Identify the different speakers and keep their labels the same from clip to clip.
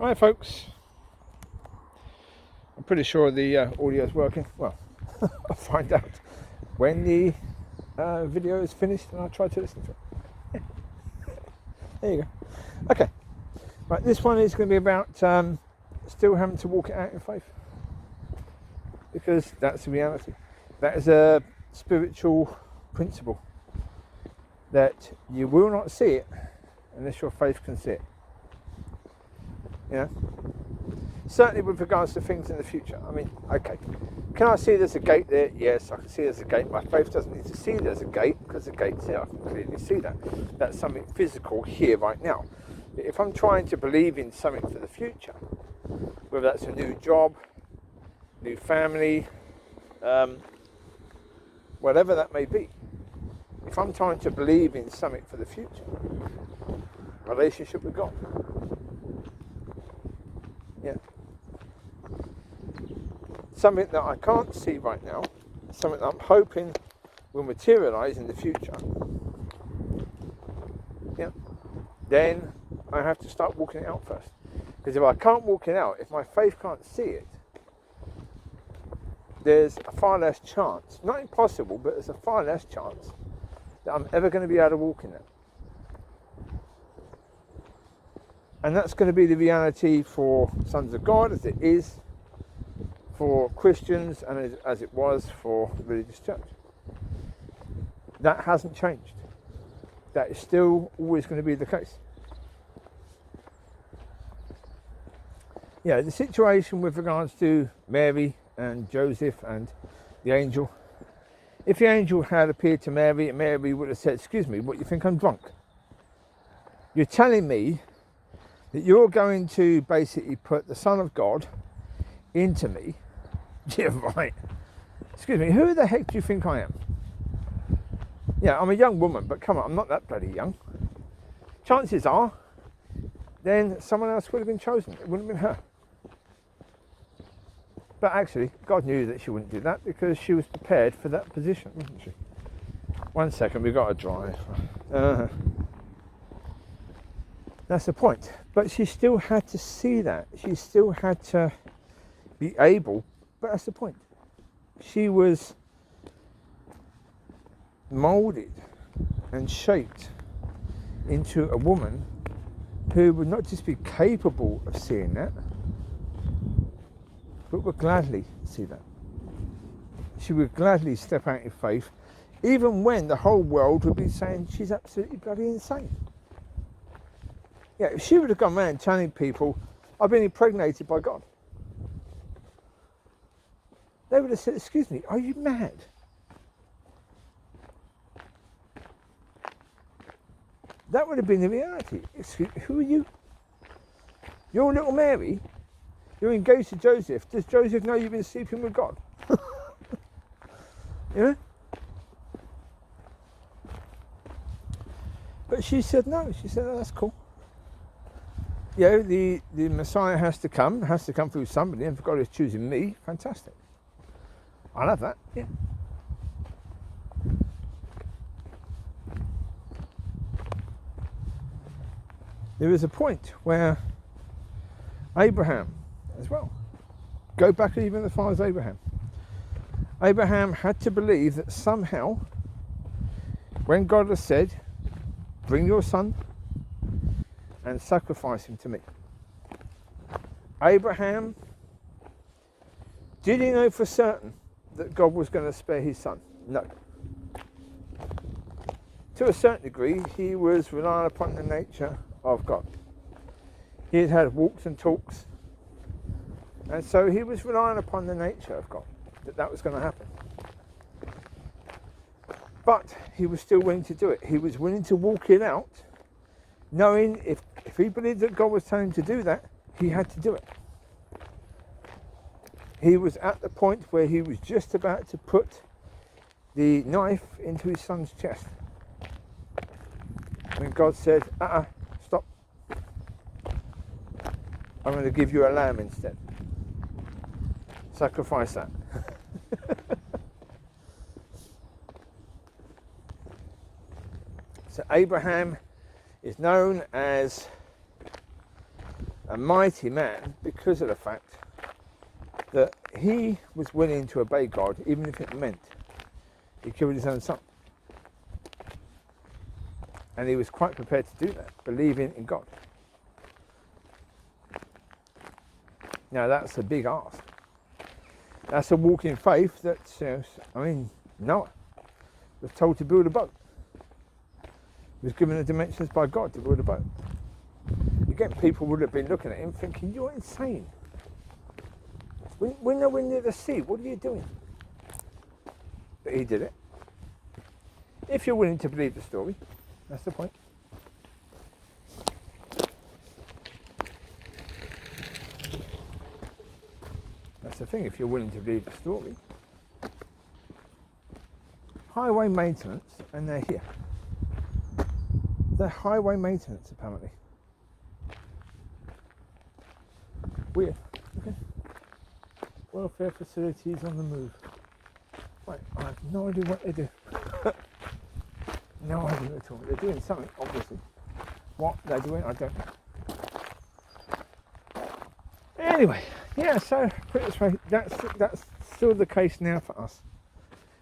Speaker 1: Hi folks, I'm pretty sure the audio is working. Well, I'll find out when the video is finished and I'll try to listen to it. There you go. Okay, right, this one is going to be about still having to walk it out in faith, because that's the reality. That is a spiritual principle that you will not see it unless your faith can see it. You know, certainly with regards to things in the future. I mean, okay, can I see there's a gate there? Yes, I can see there's a gate. My faith doesn't need to see there's a gate because the gate's there. I can clearly see that. That's something physical here right now. But if I'm trying to believe in something for the future, whether that's a new job, new family, whatever that may be, if I'm trying to believe in something for the future, relationship with God, yeah, something that I can't see right now, something that I'm hoping will materialize in the future, yeah, then I have to start walking it out first. Because if I can't walk it out, if my faith can't see it, there's a far less chance, not impossible, but there's a far less chance that I'm ever going to be able to walk in it. And that's going to be the reality for sons of God, as it is for Christians and as it was for the religious church. That hasn't changed. That is still always going to be the case. Yeah, the situation with regards to Mary and Joseph and the angel. If the angel had appeared to Mary, Mary would have said, "Excuse me, what, you think I'm drunk? You're telling me that you're going to basically put the Son of God into me?" Yeah, right. Excuse me, who the heck do you think I am? Yeah, I'm a young woman, but come on, I'm not that bloody young. Chances are, then someone else would have been chosen. It wouldn't have been her. But actually, God knew that she wouldn't do that because she was prepared for that position, wasn't she? 1 second, we've got to drive. That's the point. But she still had to see that. She still had to be able, but that's the point. She was moulded and shaped into a woman who would not just be capable of seeing that, but would gladly see that. She would gladly step out in faith, even when the whole world would be saying she's absolutely bloody insane. Yeah, if she would have gone around telling people, "I've been impregnated by God," they would have said, "Excuse me, are you mad?" That would have been the reality. Excuse me, who are you? You're little Mary. You're engaged to Joseph. Does Joseph know you've been sleeping with God? You know? But she said no. She said, "Oh, that's cool. You know, the Messiah has to come through somebody, and if God is choosing me, fantastic. I love that, yeah." There is a point where Abraham as well, go back even as far as Abraham. Abraham had to believe that somehow, when God has said, "Bring your son and sacrifice him to me," Abraham, did he know for certain that God was going to spare his son? No. To a certain degree, he was relying upon the nature of God. He had had walks and talks, and so he was relying upon the nature of God, that was going to happen. But he was still willing to do it. He was willing to walk it out, knowing if he believed that God was telling him to do that, he had to do it. He was at the point where he was just about to put the knife into his son's chest, when God said, "Stop. I'm going to give you a lamb instead. Sacrifice that." So Abraham is known as a mighty man because of the fact that he was willing to obey God, even if it meant he killed his own son. And he was quite prepared to do that, believing in God. Now that's a big ask. That's a walk in faith that, Noah was told to build a boat. He was given the dimensions by God to build a boat. Again, people would have been looking at him thinking, you're insane. We're nowhere near the sea, what are you doing? But he did it. If you're willing to believe the story, that's the point. That's the thing, if you're willing to believe the story. Highway maintenance, and they're here. They're highway maintenance, apparently. Weird. Okay. Welfare facilities on the move. Right, I have no idea what they do. No idea at all. They're doing something, obviously. What they're doing, I don't know. Anyway, yeah, so put it this way, that's still the case now for us.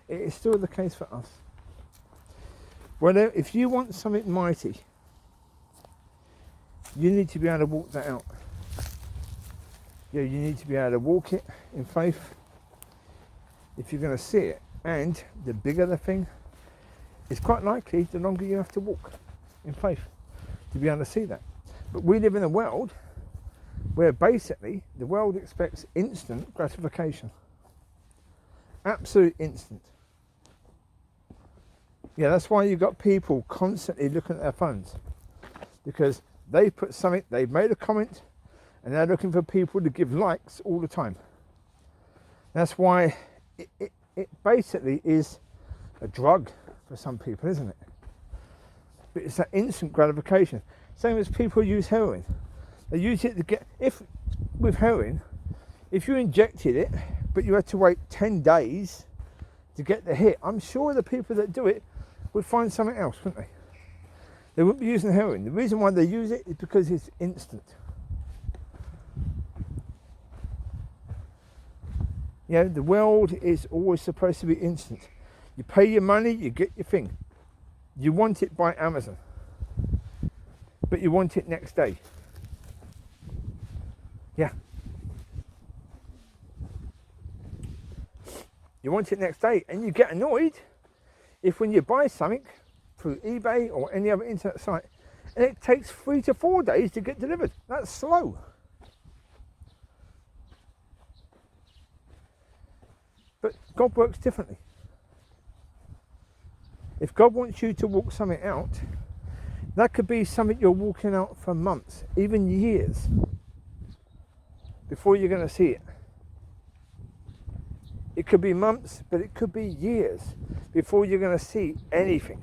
Speaker 1: It is still the case for us. Well, if you want something mighty, you need to be able to walk that out. Yeah, you need to be able to walk it in faith if you're going to see it. And the bigger the thing, it's quite likely the longer you have to walk in faith to be able to see that. But we live in a world where basically the world expects instant gratification. Absolute instant. Yeah, that's why you've got people constantly looking at their phones, because they put something, they've made a comment, and they're looking for people to give likes all the time. That's why it basically is a drug for some people, isn't it? But it's that instant gratification. Same as people use heroin. They use it to get, with heroin, if you injected it, but you had to wait 10 days to get the hit, I'm sure the people that do it would find something else, wouldn't they? They wouldn't be using heroin. The reason why they use it is because it's instant. You know, the world is always supposed to be instant. You pay your money, you get your thing. You want it by Amazon, but you want it next day. Yeah. You want it next day, and you get annoyed if when you buy something through eBay or any other internet site, and it takes 3 to 4 days to get delivered. That's slow. But God works differently. If God wants you to walk something out, that could be something you're walking out for months, even years, before you're going to see it. It could be months, but it could be years before you're going to see anything.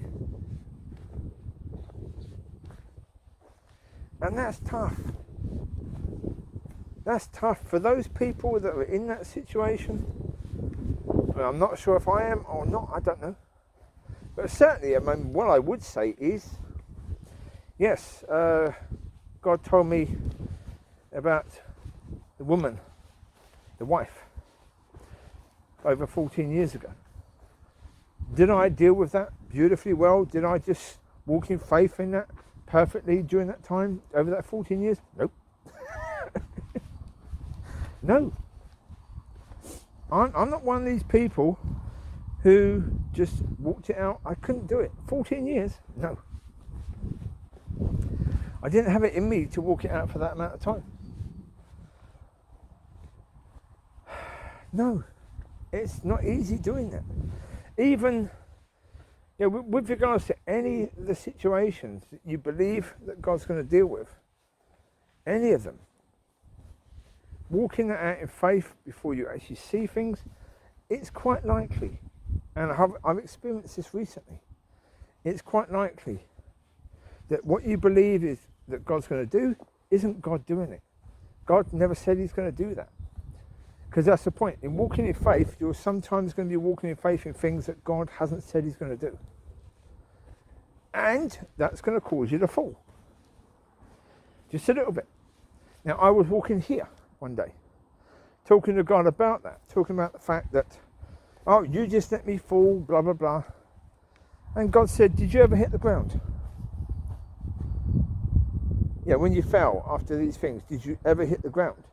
Speaker 1: And that's tough. That's tough for those people that are in that situation. Well, I'm not sure if I am or not, I don't know. But certainly, I mean, what I would say is, yes, God told me about the woman, the wife, over 14 years ago. Did I deal with that beautifully well? Did I just walk in faith in that perfectly during that time, over that 14 years? Nope. No. I'm not one of these people who just walked it out. I couldn't do it. 14 years? No. I didn't have it in me to walk it out for that amount of time. No. It's not easy doing that. Even, you know, with regards to any of the situations that you believe that God's going to deal with, any of them, walking that out in faith before you actually see things, it's quite likely, and I've experienced this recently, it's quite likely that what you believe is that God's going to do isn't God doing it. God never said he's going to do that. Because that's the point. In walking in faith, you're sometimes going to be walking in faith in things that God hasn't said he's going to do. And that's going to cause you to fall. Just a little bit. Now, I was walking here one day, talking to God about that, talking about the fact that, oh, you just let me fall, blah, blah, blah. And God said, did you ever hit the ground? Yeah, when you fell after these things, did you ever hit the ground?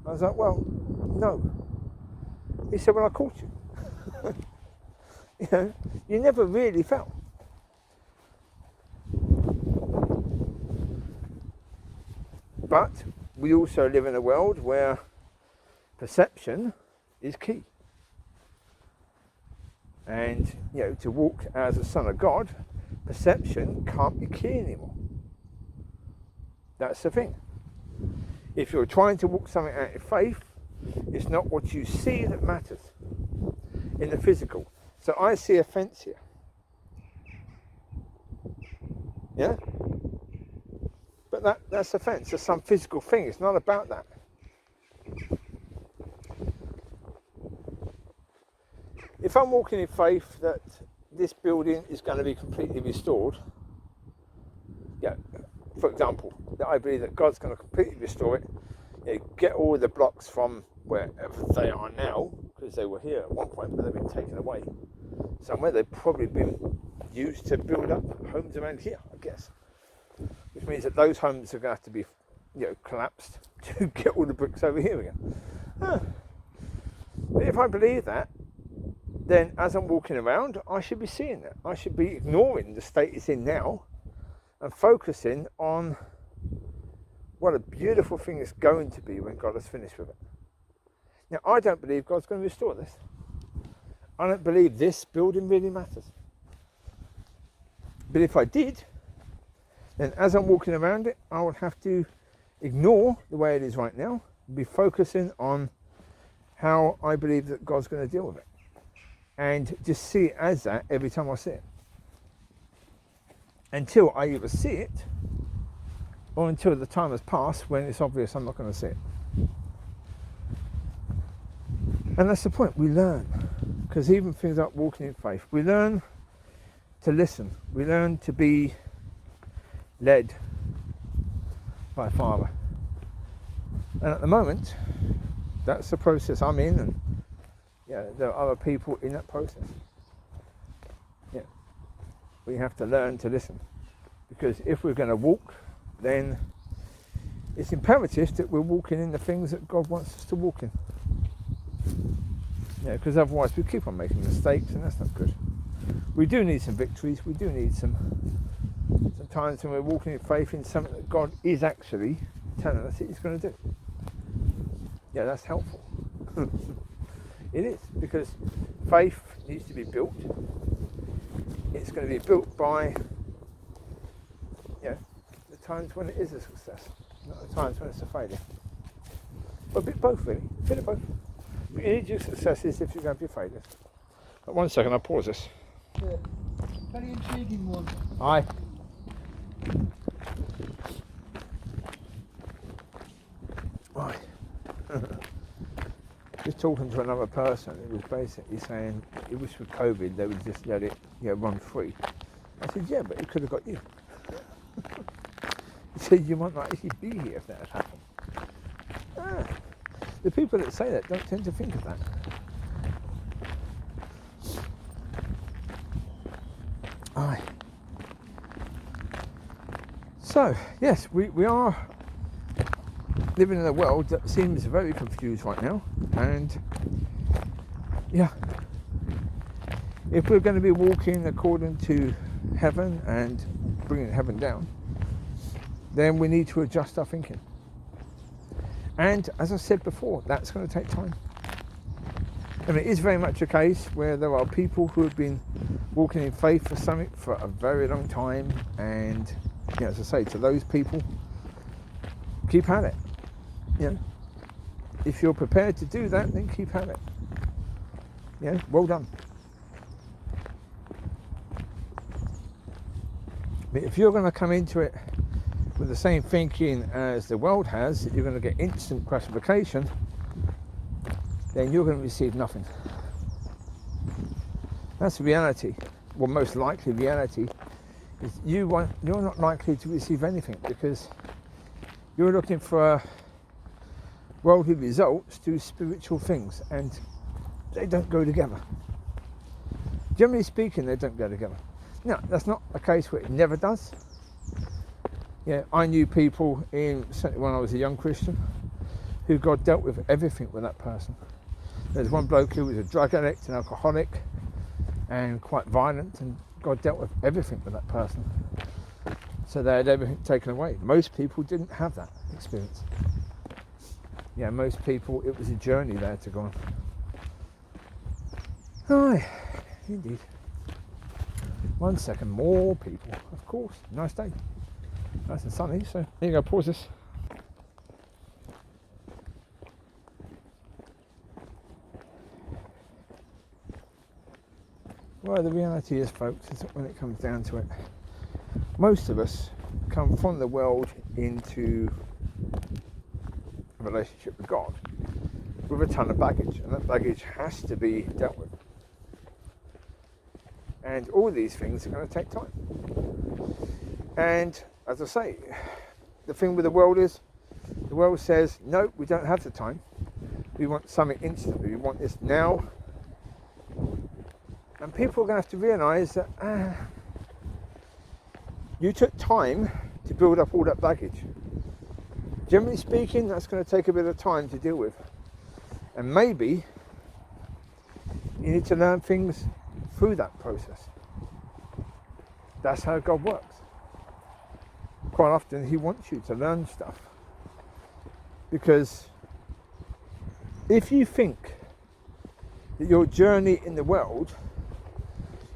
Speaker 1: I was like, well, no. He said, well, I caught you. You know, you never really fell. But we also live in a world where perception is key. And, you know, to walk as a son of God, perception can't be key anymore. That's the thing. If you're trying to walk something out of faith, it's not what you see that matters in the physical. So I see a fence here. Yeah? But that's a fence. It's some physical thing. It's not about that. If I'm walking in faith that this building is going to be completely restored, yeah, for example, that I believe that God's going to completely restore it, you know, get all the blocks from wherever they are now, because they were here at one point, but they've been taken away somewhere. They've probably been used to build up homes around here, I guess. Which means that those homes are going to have to be, you know, collapsed to get all the bricks over here again. But if I believe that, then as I'm walking around, I should be seeing that. I should be ignoring the state it's in now and focusing on what a beautiful thing it's going to be when God has finished with it. Now, I don't believe God's going to restore this. I don't believe this building really matters. But if I did, then as I'm walking around it, I would have to ignore the way it is right now and be focusing on how I believe that God's going to deal with it. And just see it as that every time I see it. Until I either see it, or until the time has passed when it's obvious I'm not going to see it. And that's the point, we learn. Because even things like walking in faith, we learn to listen. We learn to be led by Father. And at the moment, that's the process I'm in, and yeah, there are other people in that process. Yeah, we have to learn to listen, because if we're going to walk, then it's imperative that we're walking in the things that God wants us to walk in. Yeah, because otherwise we keep on making mistakes, and that's not good. We do need some victories. We do need some times when we're walking in faith in something that God is actually telling us He's going to do. Yeah, that's helpful. It is, because faith needs to be built. It's going to be built by, yeah, the times when it is a success, not the times when it's a failure. But a bit both, really. A bit of both. But you need your successes if you're going to be failures. But 1 second, I'll pause this.
Speaker 2: Yeah. Very intriguing one.
Speaker 1: Aye. Right. Just talking to another person, it was basically saying it was for COVID, they would just let it, you know, run free. I said, yeah, but it could have got you. He said, you might not actually be here if that had happened. The people that say that don't tend to think of that. Aye. So, yes, we are living in a world that seems very confused right now, and yeah, if we're going to be walking according to heaven and bringing heaven down, then we need to adjust our thinking. And as I said before, that's going to take time. And it is very much a case where there are people who have been walking in faith for something for a very long time, and you know, as I say, to those people, keep at it. Yeah. If you're prepared to do that, then keep at it. Yeah, well done. But if you're going to come into it with the same thinking as the world has, that you're going to get instant gratification, then you're going to receive nothing. That's reality. Well, most likely reality is you're not likely to receive anything because you're looking for worldly results to spiritual things, and they don't go together. Generally speaking, they don't go together. Now, that's not a case where it never does. Yeah, I knew people, certainly when I was a young Christian, who God dealt with everything with that person. There's one bloke who was a drug addict, an alcoholic, and quite violent, and God dealt with everything with that person. So they had everything taken away. Most people didn't have that experience. Yeah, most people, it was a journey they had to go on. Aye, indeed. 1 second, more people, of course. Nice day. Nice and sunny, so there you go, pause this. Well, the reality is, folks, is that when it comes down to it, most of us come from the world into a relationship with God with a ton of baggage, and that baggage has to be dealt with. And all these things are going to take time. And as I say, the thing with the world is, the world says, no, we don't have the time. We want something instantly. We want this now. And people are going to have to realise that you took time to build up all that baggage. Generally speaking, that's going to take a bit of time to deal with. And maybe you need to learn things through that process. That's how God works. Quite often he wants you to learn stuff. Because if you think that your journey in the world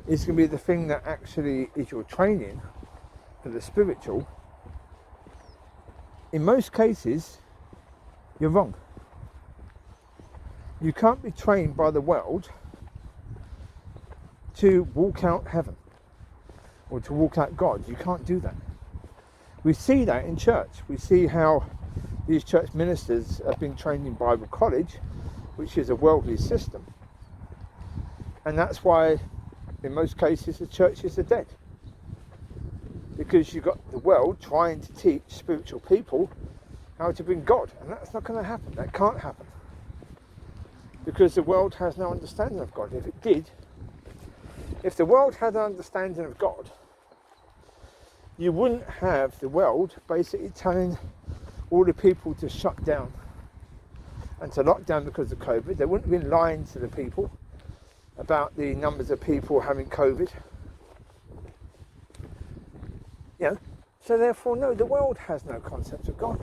Speaker 1: is going to be the thing that actually is your training for the spiritual, in most cases, you're wrong. You can't be trained by the world to walk out heaven or to walk out God. You can't do that. We see that in church. We see how these church ministers have been trained in Bible college, which is a worldly system. And that's why, in most cases, the churches are dead. Because you've got the world trying to teach spiritual people how to bring God. And that's not going to happen. That can't happen. Because the world has no understanding of God. If it did, if the world had an understanding of God, you wouldn't have the world basically telling all the people to shut down and to lock down because of COVID. They wouldn't have been lying to the people about the numbers of people having COVID. You know, so therefore, no, the world has no concept of God.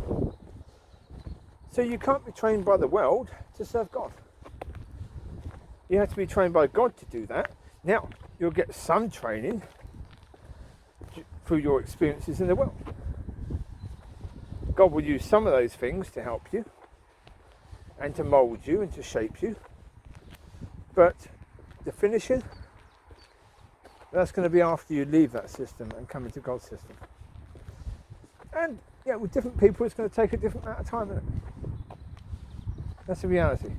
Speaker 1: So you can't be trained by the world to serve God. You have to be trained by God to do that. Now, you'll get some training through your experiences in the world. God will use some of those things to help you and to mould you and to shape you. But the finishing, that's going to be after you leave that system and come into God's system. And yeah, with different people, it's going to take a different amount of time, isn't it? That's the reality.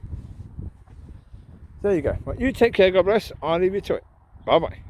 Speaker 1: There you go. Right, you take care, God bless. I'll leave you to it. Bye-bye.